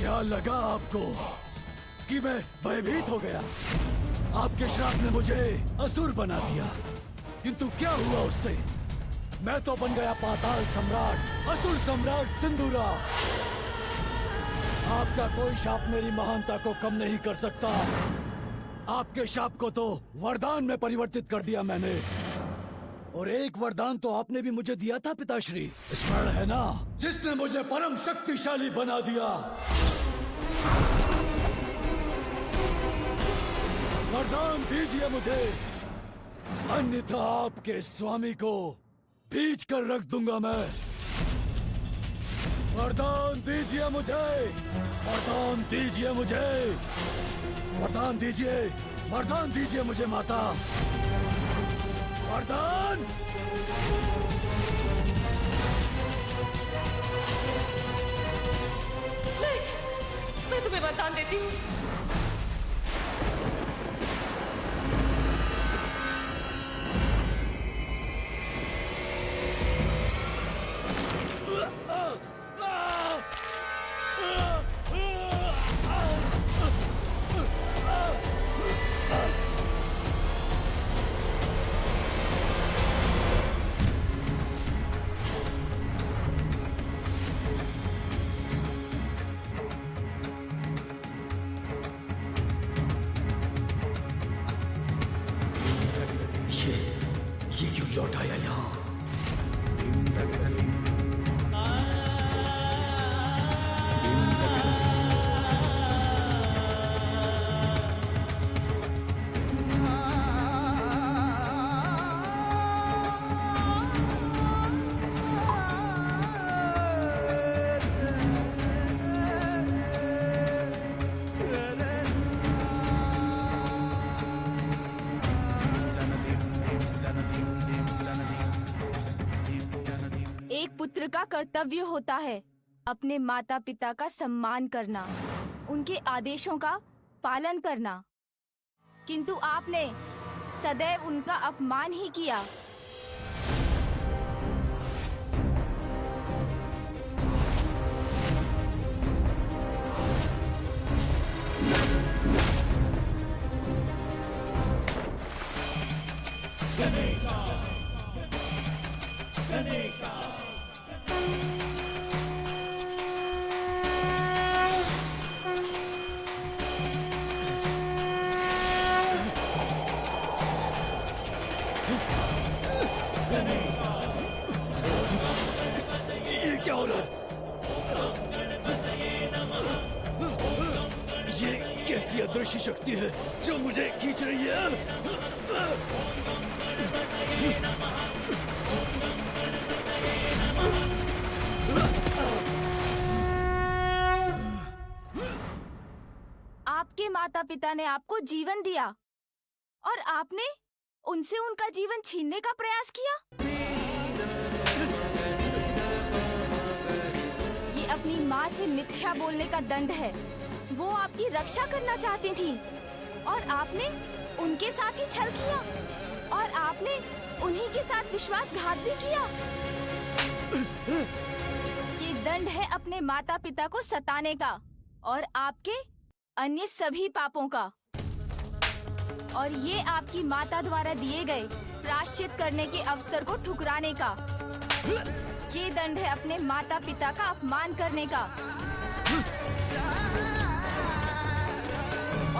क्या लगा आपको कि मैं भयभीत हो गया? आपके श्राप ने मुझे असुर बना दिया, किंतु क्या हुआ उससे? मैं तो बन गया पाताल सम्राट, असुर सम्राट सिंदूरा। आपका कोई शाप मेरी महानता को कम नहीं कर सकता। आपके शाप को तो वरदान में परिवर्तित कर दिया मैंने, और एक वरदान तो आपने भी मुझे दिया था पिताश्री, स्मरण है ना? जिसने मुझे परम शक्तिशाली बना दिया। वरदान दीजिए मुझे, अन्यथा आपके स्वामी को बीच कर रख दूंगा मैं। वरदान दीजिए मुझे, वरदान दीजिए मुझे, वरदान दीजिए, वरदान दीजिए मुझे माता, वरदान। मैं तुम्हें वरदान देती हूँ। ये क्यों लौट आया यहाँ? एक पुत्र का कर्तव्य होता है अपने माता पिता का सम्मान करना, उनके आदेशों का पालन करना, किंतु आपने सदैव उनका अपमान ही किया। ये क्या हो रहा है? ये कैसी अदृश्य शक्ति है जो मुझे खींच रही है? आपके माता पिता ने आपको जीवन दिया और आपने उनसे उनका जीवन छीनने का प्रयास किया। ये अपनी माँ से मिथ्या बोलने का दंड है। वो आपकी रक्षा करना चाहती थीं और आपने उनके साथ ही छल किया और आपने उन्हीं के साथ विश्वासघात भी किया। ये दंड है अपने माता पिता को सताने का और आपके अन्य सभी पापों का, और ये आपकी माता द्वारा दिए गए प्रायश्चित करने के अवसर को ठुकराने का। ये दंड है अपने माता पिता का अपमान करने का,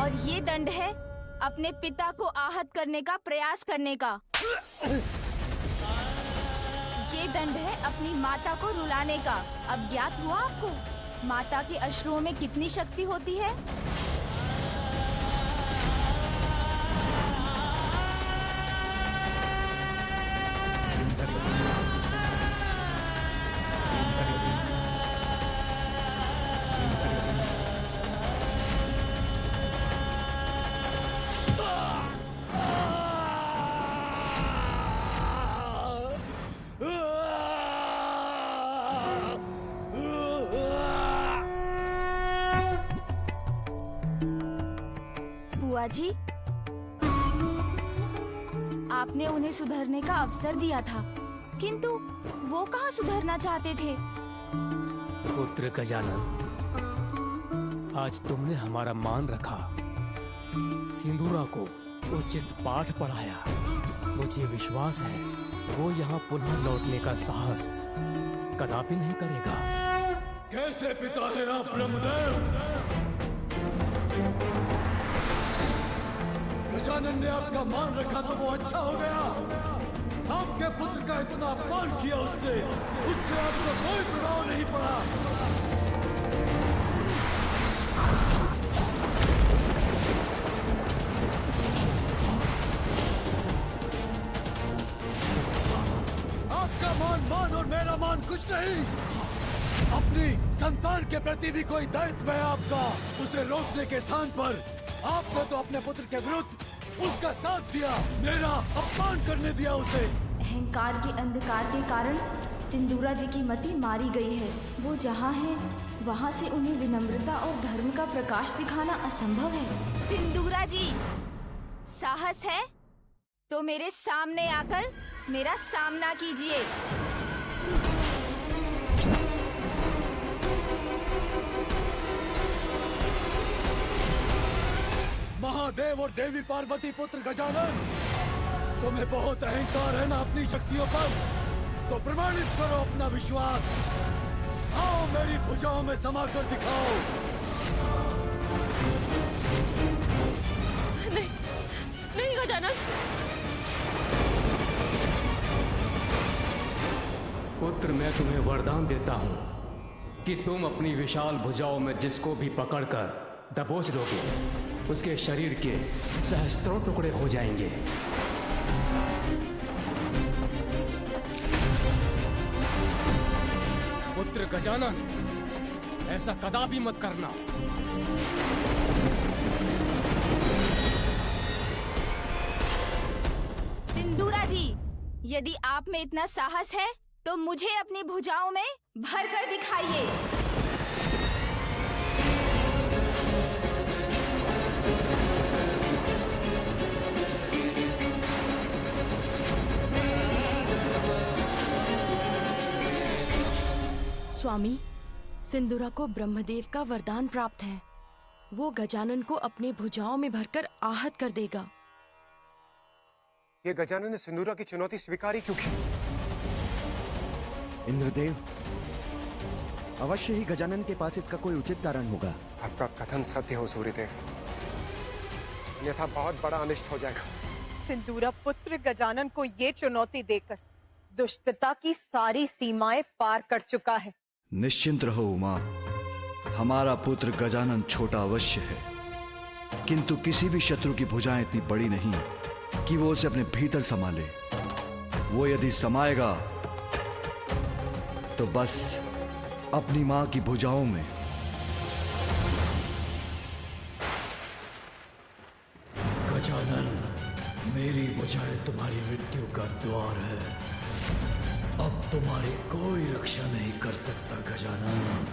और ये दंड है अपने पिता को आहत करने का प्रयास करने का। ये दंड है अपनी माता को रुलाने का। अब ज्ञात हुआ आपको माता के अश्रुओं में कितनी शक्ति होती है। बुआ जी, आपने उन्हें सुधरने का अवसर दिया था, किंतु वो कहाँ सुधरना चाहते थे। पुत्र गजानन, आज तुमने हमारा मान रखा, सिंदूरा को उचित पाठ पढ़ाया। मुझे विश्वास है वो यहाँ पुनः लौटने का साहस कदापि नहीं करेगा। कैसे पिता है आप ब्रह्मदेव? गजानन ने आपका मान रखा तो वो अच्छा हो गया। आपके पुत्र का इतना अपमान किया उसने, उससे आपको कोई प्रभाव नहीं पड़ा। आपका मान और मेरा मान कुछ नहीं। अपनी संतान के प्रति भी कोई दायित्व है आपका। उसे रोकने के स्थान पर आपने तो अपने पुत्र के विरुद्ध उसका साथ दिया, मेरा अपमान करने दिया उसे। अहंकार के अंधकार के कारण सिंदूरा जी की मति मारी गई है। वो जहाँ है वहाँ से उन्हें विनम्रता और धर्म का प्रकाश दिखाना असंभव है। सिंदूरा जी, साहस है तो मेरे सामने आकर मेरा सामना कीजिए। महादेव और देवी पार्वती पुत्र गजानन, तुम्हें बहुत अहंकार है ना अपनी शक्तियों पर, तो प्रमाणित करो अपना विश्वास। आओ मेरी भुजाओं में समा कर दिखाओ। नहीं, नहीं गजानन। पुत्र, मैं तुम्हें वरदान देता हूँ कि तुम अपनी विशाल भुजाओं में जिसको भी पकड़कर दबोच लोगे, उसके शरीर के सहस्त्रों टुकड़े हो जाएंगे। पुत्र गजानन, ऐसा कदापि मत करना। सिंदूरा जी, यदि आप में इतना साहस है तो मुझे अपनी भुजाओं में भरकर दिखाइए। स्वामी, सिंदूरा को ब्रह्मदेव का वरदान प्राप्त है। वो गजानन को अपने भुजाओं में भरकर आहत कर देगा। ये गजानन ने सिंदूरा की चुनौती स्वीकारी क्यों की? इंद्रदेव, अवश्य ही गजानन के पास इसका कोई उचित कारण होगा। आपका कथन सत्य हो सूर्यदेव, अन्यथा बहुत बड़ा अनिष्ट हो जाएगा। सिंदूरा पुत्र गजानन को ये चुनौती देकर दुष्टता की सारी सीमाएं पार कर चुका है। निश्चिंत रहो उमा, हमारा पुत्र गजानन छोटा अवश्य है, किंतु किसी भी शत्रु की भुजाएं इतनी बड़ी नहीं कि वो उसे अपने भीतर समा ले। वो यदि समाएगा तो बस अपनी मां की भुजाओं में। गजानन, मेरी भुजाएं तुम्हारी मृत्यु का द्वार है। अब तुम्हारी कोई रक्षा नहीं कर सकता गजानन।